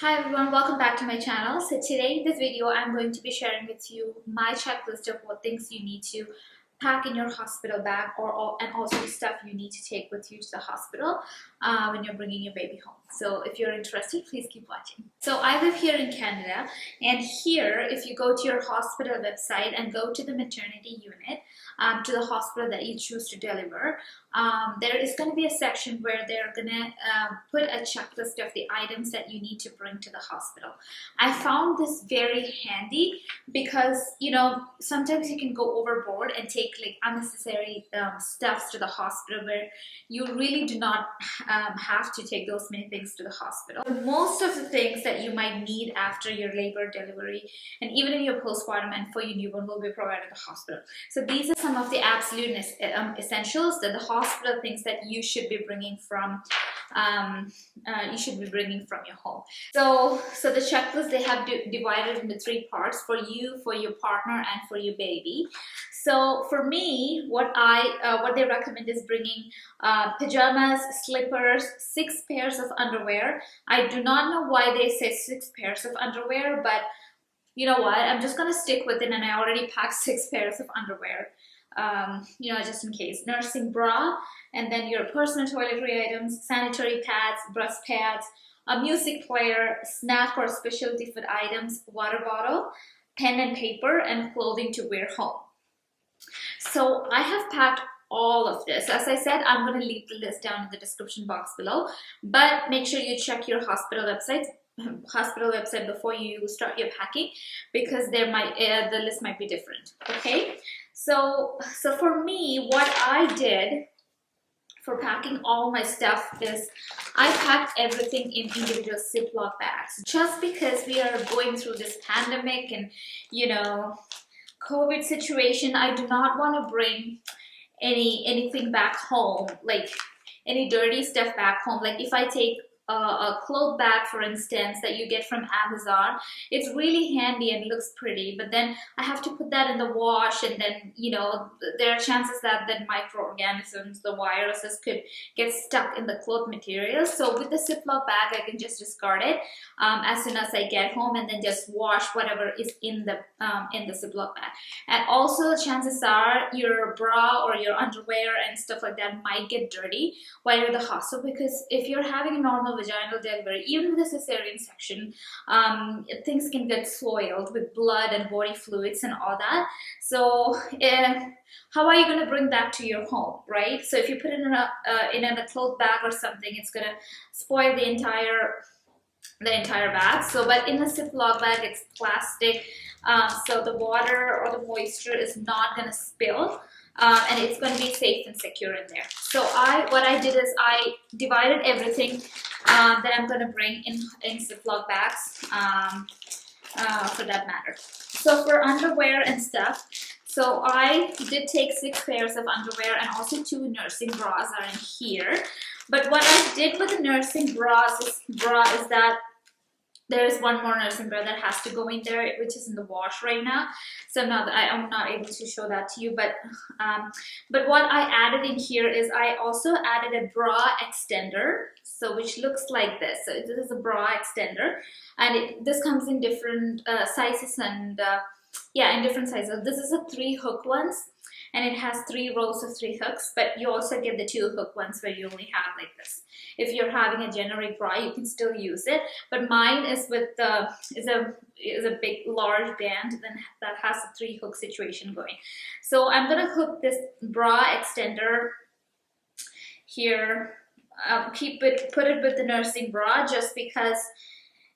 Hi everyone, welcome back to my channel. So today in this video I'm going to be sharing with you my checklist of what things you need to pack in your hospital bag and also the stuff you need to take with you to the hospital when you're bringing your baby home. So if you're interested, please keep watching. So I live here in Canada, and here if you go to your hospital website and go to the maternity unit, to the hospital that you choose to deliver, there is going to be a section where they're going to put a checklist of the items that you need to bring to the hospital. I found this very handy because, sometimes you can go overboard and take like unnecessary stuffs to the hospital where you really do not have to take those many things to the hospital. Most of the things that you might need after your labor, delivery, and even in your postpartum and for your newborn will be provided at the hospital. So these are some of the absolute essentials that the hospital thinks that you should be bringing from your home. So the checklist, they have divided into 3 parts: for you, for your partner, and for your baby. So for me, what they recommend is bringing pajamas, slippers, 6 pairs of underwear. I do not know why they say 6 pairs of underwear, but you know what? I'm just gonna stick with it, and I already packed 6 pairs of underwear. Just in case. Nursing bra, and then your personal toiletry items, sanitary pads, breast pads, a music player, snack or specialty food items, water bottle, pen and paper, and clothing to wear home. So I have packed all of this. As I said, I'm going to leave the list down in the description box below, but make sure you check your hospital website before you start your packing, because the list might be different. Okay, so for me, what I did for packing all my stuff is I packed everything in individual Ziploc bags, just because we are going through this pandemic and COVID situation. I do not want to bring anything back home, like any dirty stuff back home. Like if I take a cloth bag, for instance, that you get from Amazon, it's really handy and looks pretty, but then I have to put that in the wash, and then there are chances that microorganisms, the viruses, could get stuck in the cloth material. So with the Ziploc bag, I can just discard it as soon as I get home, and then just wash whatever is in the Ziploc bag. And also, chances are your bra or your underwear and stuff like that might get dirty while you're at the hospital, because if you're having a normal vaginal delivery, even with the cesarean section, things can get soiled with blood and body fluids and all that. So how are you going to bring that to your home, right? So if you put it in a cloth bag or something, it's going to spoil the entire bag. So but in a Ziploc bag, it's plastic, so the water or the moisture is not going to spill, and it's going to be safe and secure in there. So what I did is I divided everything that I'm going to bring in Ziploc bags, for that matter. So for underwear and stuff, so I did take 6 pairs of underwear, and also 2 nursing bras are in here. But what I did with the nursing bra is that there is one more nursing bra that has to go in there, which is in the wash right now. So now I'm not able to show that to you. But what I added in here is I also added a bra extender, so which looks like this. So this is a bra extender, and this comes in different sizes, and in different sizes. This is a 3-hook ones, and it has 3 rows of 3 hooks, but you also get the 2-hook ones where you only have like this. If you're having a generic bra, you can still use it, but mine is with is a big large band that has a 3-hook situation going. So I'm gonna hook this bra extender here, put it with the nursing bra, just because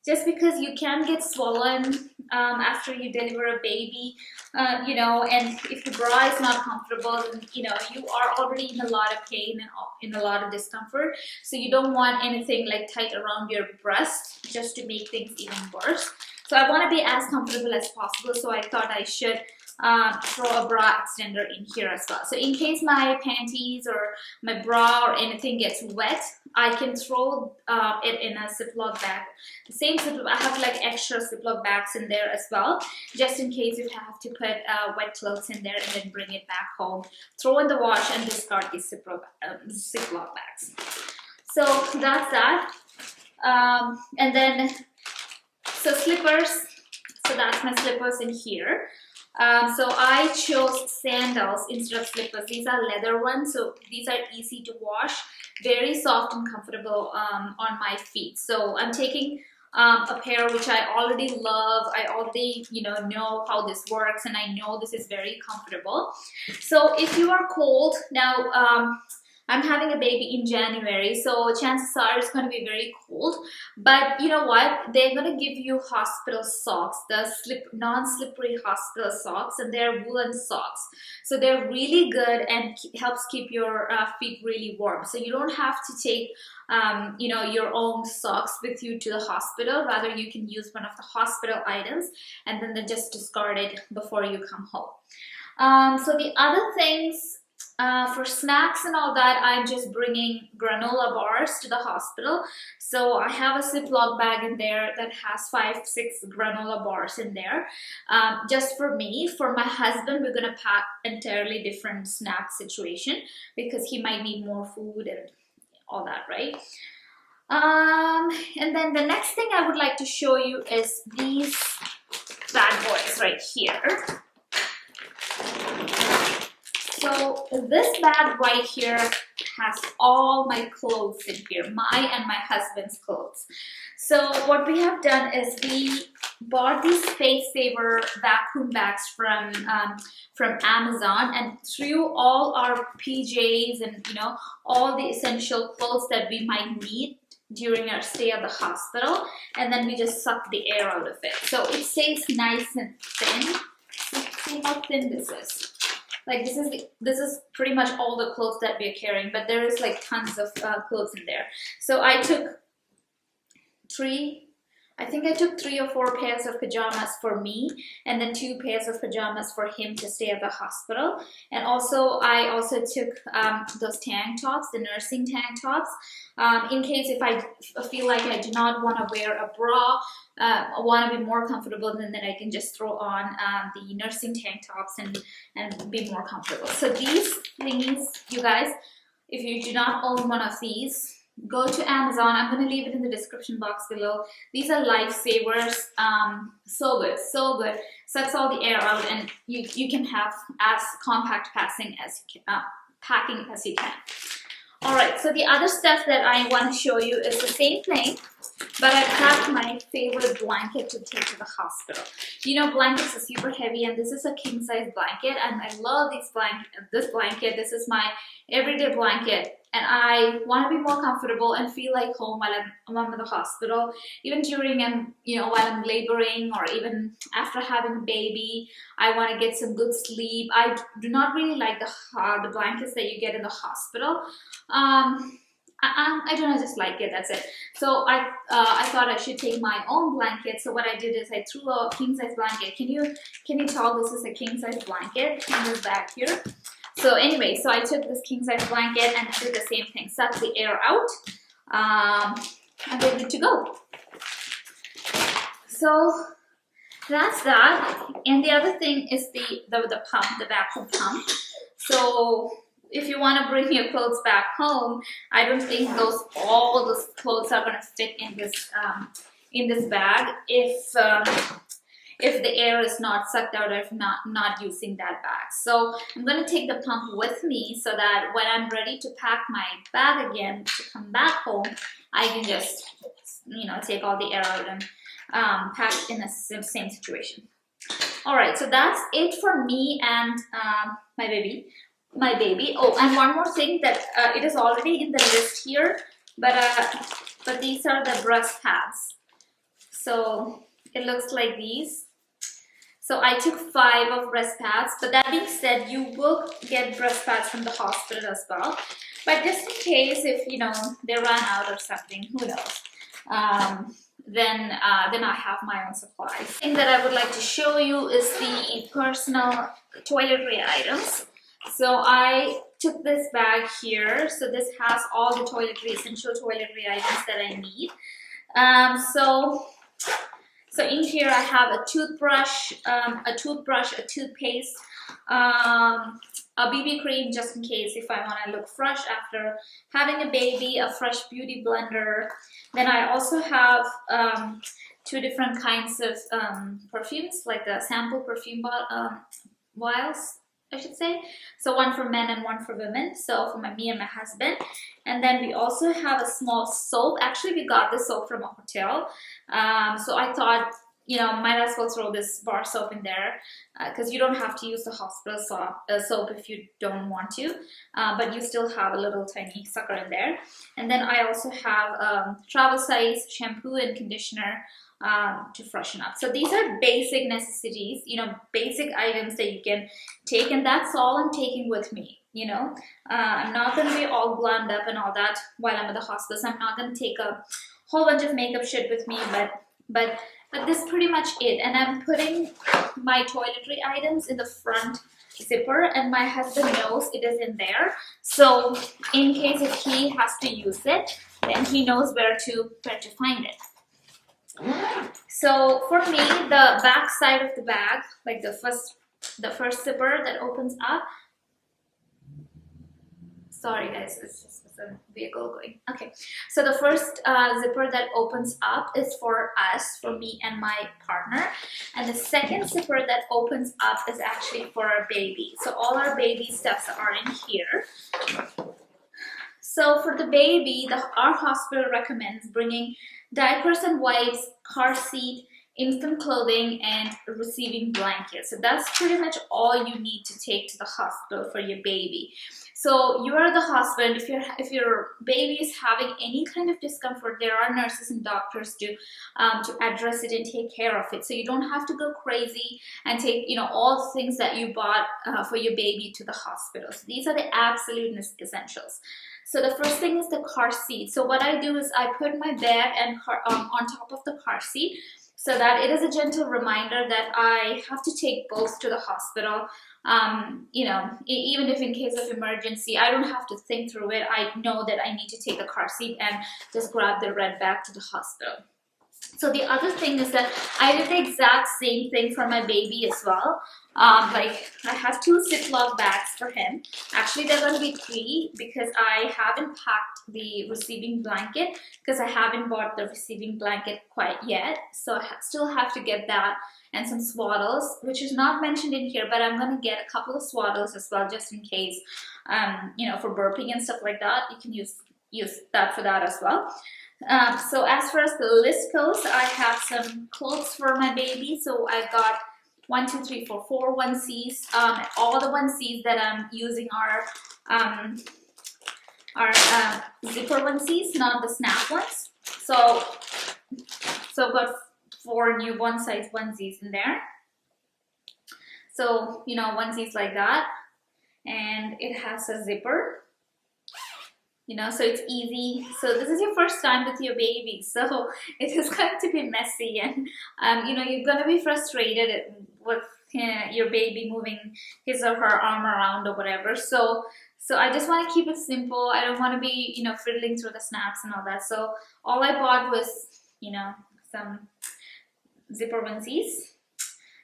you can get swollen after you deliver a baby, and if the bra is not comfortable, then you are already in a lot of pain and in a lot of discomfort. So you don't want anything like tight around your breast, just to make things even worse. So I want to be as comfortable as possible, so I thought I should throw a bra extender in here as well. So in case my panties or my bra or anything gets wet, I can throw it in a Ziploc bag. The same Ziploc, I have like extra Ziploc bags in there as well, just in case you have to put wet clothes in there and then bring it back home, throw in the wash, and discard these Ziploc bags. So that's that. And then, so slippers. So that's my slippers in here. So I chose sandals instead of slippers. These are leather ones, so these are easy to wash, very soft and comfortable on my feet. So I'm taking a pair which I already love. I already know how this works, and I know this is very comfortable. So if you are cold now, I'm having a baby in January, so chances are it's going to be very cold. But you know what? They're going to give you hospital socks, the non-slippery hospital socks, and they're woolen socks. So they're really good and helps keep your feet really warm. So you don't have to take your own socks with you to the hospital. Rather, you can use one of the hospital items and then just discard it before you come home. So the other things, for snacks and all that, I'm just bringing granola bars to the hospital. So I have a Ziploc bag in there that has 5-6 granola bars in there. Just for me. For my husband, we're gonna pack entirely different snack situation because he might need more food and all that, right? And then the next thing I would like to show you is these bad boys right here. So this bag right here has all my clothes in here, my and my husband's clothes. So what we have done is we bought these Space Saver vacuum bags from Amazon, and threw all our PJs and all the essential clothes that we might need during our stay at the hospital, and then we just suck the air out of it. So it stays nice and thin. See how thin this is. Like this is pretty much all the clothes that we are carrying, but there is like tons of clothes in there. So I took three or four pairs of pajamas for me, and then 2 pairs of pajamas for him to stay at the hospital. And I also took those tank tops, the nursing tank tops, in case if I feel like I do not want to wear a bra, I want to be more comfortable, then I can just throw on the nursing tank tops and be more comfortable. So these things, you guys, if you do not own one of these, go to Amazon. I'm going to leave it in the description box below. These are lifesavers. So good, so good. Sucks all the air out, and you can have as compact packing as you can. All right, so the other stuff that I want to show you is the same thing, but I packed my favorite blanket to take to the hospital. Blankets are super heavy, and this is a king size blanket, and I love this blanket. This is my everyday blanket, and I want to be more comfortable and feel like home while I'm in the hospital, even during while I'm laboring, or even after having a baby. I want to get some good sleep. I do not really like the blankets that you get in the hospital. I don't know, just like it, that's it. So I thought I should take my own blanket. So what I did is I threw a king size blanket. Can you tell this is a king size blanket in this bag here? So anyway, so I took this king size blanket and did the same thing, sucked the air out, and we're good to go. So that's that. And the other thing is the pump, the vacuum pump. So if you want to bring your clothes back home, I don't think all those clothes are going to fit in this bag if the air is not sucked out, or if not using that bag. So I'm going to take the pump with me, so that when I'm ready to pack my bag again to come back home, I can just take all the air out and pack in the same situation. All right, so that's it for me and my baby. Oh, and one more thing, that it is already in the list here, but these are the breast pads. So it looks like these. So I took 5 of breast pads, but that being said, you will get breast pads from the hospital as well. But just in case, if they run out or something, who knows? Then I have my own supplies. The thing that I would like to show you is the personal toiletry items. So I took this bag here. So this has all the essential toiletry items that I need. So in here I have a toothbrush, a toothpaste, a BB cream just in case if I want to look fresh after having a baby, a fresh beauty blender. Then I also have two different kinds of perfumes, like the sample perfume vials, I should say. So one for men and one for women. So for me and my husband. And then we also have a small soap. Actually, we got this soap from a hotel. So I thought, you know, might as well throw this bar soap in there because you don't have to use the hospital soap if you don't want to, but you still have a little tiny sucker in there. And then I also have travel size shampoo and conditioner to freshen up. So these are basic necessities, you know, basic items that you can take, and that's all I'm taking with me. You know, I'm not going to be all glammed up and all that while I'm at the hospital. So I'm not going to take a whole bunch of makeup shit with me, but this is pretty much it. And I'm putting my toiletry items in the front zipper, and my husband knows it is in there. So in case if he has to use it, then he knows where to find it. So for me, the back side of the bag, like the first zipper that opens up. Sorry guys, it's just a vehicle going. Okay, so the first zipper that opens up is for us, for me and my partner. And the second zipper that opens up is actually for our baby. So all our baby stuffs are in here. So for the baby, our hospital recommends bringing diapers and wipes, car seat, infant clothing, and receiving blankets. So that's pretty much all you need to take to the hospital for your baby. So you are the husband. If your baby is having any kind of discomfort, there are nurses and doctors to address it and take care of it. So you don't have to go crazy and take, you know, all the things that you bought for your baby to the hospital. So these are the absolute essentials. So the first thing is the car seat. So what I do is I put my bag and on top of the car seat, so that it is a gentle reminder that I have to take both to the hospital. You know, even if in case of emergency, I don't have to think through it. I know that I need to take the car seat and just grab the red bag to the hospital. So the other thing is that I did the exact same thing for my baby as well. Like I have 2 Ziploc bags for him. Actually, they're going to be 3 because I haven't packed the receiving blanket because I haven't bought the receiving blanket quite yet. So I still have to get that and some swaddles, which is not mentioned in here, but I'm going to get a couple of swaddles as well just in case, you know, for burping and stuff like that. You can use that for that as well. So as far as the list goes, I have some clothes for my baby. So I got 4 onesies. All the onesies that I'm using are zipper onesies, not the snap ones. So I've got 4 newborn size onesies in there. So, you know, onesies like that, and it has a zipper. You know, so it's easy. So this is your first time with your baby, so it is going to be messy, and you know, you're going to be frustrated with your baby moving his or her arm around or whatever. So I just want to keep it simple. I don't want to be, you know, fiddling through the snaps and all that. So all I bought was, you know, some zipper onesies.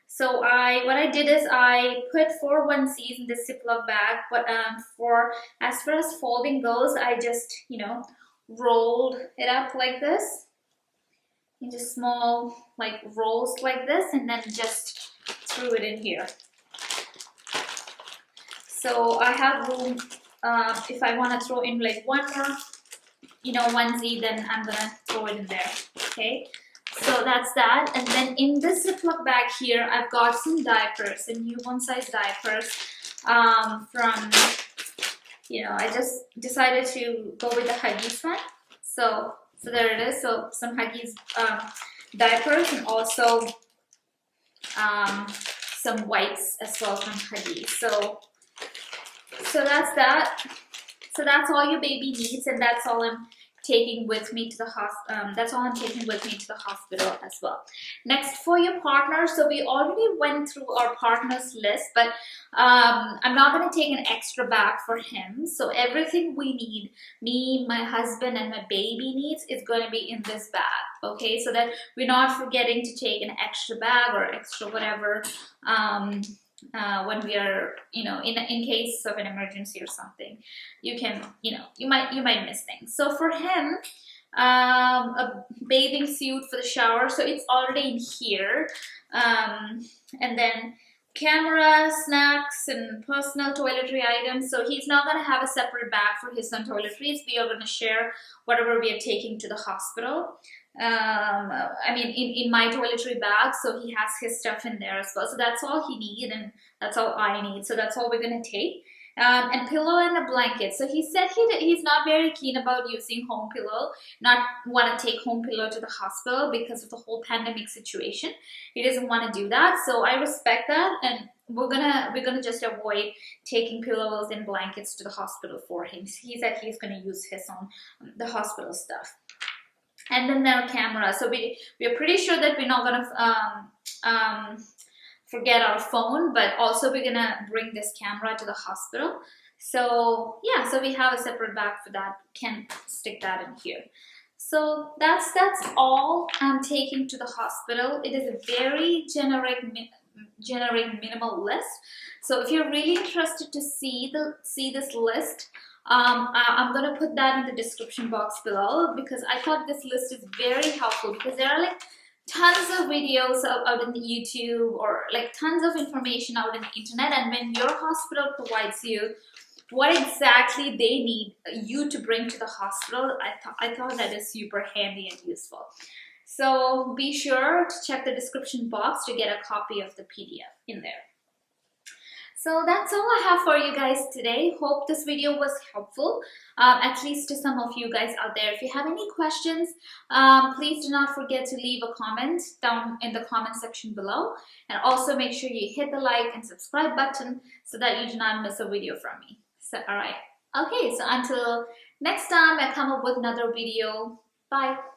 So what I did is I put 4 onesies in this Ziploc bag, but as far as folding goes, I just, you know, rolled it up like this, into small like rolls like this, and then just threw it in here. So I have room, if I want to throw in like one more, you know, onesie, then I'm gonna throw it in there, okay? So that's that. And then in this Ziploc bag here, I've got some diapers, some newborn size diapers from, you know, I just decided to go with the Huggies one. So there it is. So some Huggies diapers, and also some wipes as well from Huggies. So that's that. So that's all your baby needs, and that's all I'm taking with me to the hospital as well. Next, for your partner, so we already went through our partner's list, but I'm not going to take an extra bag for him. So everything we need, me, my husband, and my baby needs, is going to be in this bag, okay? So that we're not forgetting to take an extra bag or extra whatever, when we are, in case of an emergency or something, you can, you might miss things. So for him, a bathing suit for the shower, so it's already in here. And then camera, snacks, and personal toiletry items. So he's not going to have a separate bag for his own toiletries. We are going to share whatever we are taking to the hospital. I mean, in my toiletry bag, so he has his stuff in there as well. So that's all he needs, and that's all I need. So that's all we're gonna take. And pillow and a blanket. So he said he's not very keen about using home pillow, not want to take home pillow to the hospital because of the whole pandemic situation. He doesn't want to do that. So I respect that, and we're gonna just avoid taking pillows and blankets to the hospital for him. He said he's gonna use his own the hospital stuff. And then their camera. So we're pretty sure that we're not gonna forget our phone, but also we're gonna bring this camera to the hospital. So yeah, so we have a separate bag for that. Can stick that in here. So that's all I'm taking to the hospital. It is a very generic minimal list. So if you're really interested to see this list, I'm gonna put that in the description box below, because I thought this list is very helpful, because there are like tons of videos out in the YouTube, or like tons of information out in the internet, and when your hospital provides you what exactly they need you to bring to the hospital, I thought that is super handy and useful. So be sure to check the description box to get a copy of the PDF in there. So that's all I have for you guys today. Hope this video was helpful, at least to some of you guys out there. If you have any questions, please do not forget to leave a comment down in the comment section below. And also make sure you hit the like and subscribe button so that you do not miss a video from me. So, alright. Okay, so until next time I come up with another video. Bye.